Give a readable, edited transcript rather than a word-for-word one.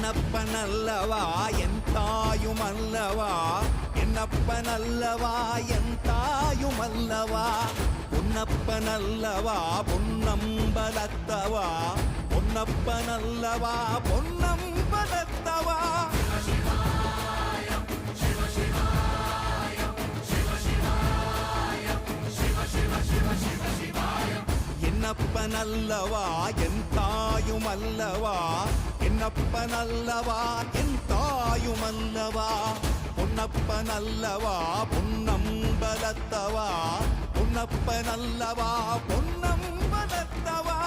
என்னப்பனல்லவா என் தாயுமல்லவா என்னப்பனல்லவா என் தாயுமல்லவா பொன்னப்பனல்லவா பொன்னம்பலத்தவா பொன்னப்பனல்லவா பொன்னம்பலத்தவா என்னப்பனல்லவா என் தாயுமல்லவா என்னப்பனல்லவா என் தாயுமல்லவா பொன்னப்பனல்லவா பொன்னம்பலத்தவா பொன்னப்பனல்லவா பொன்னம்பலத்தவா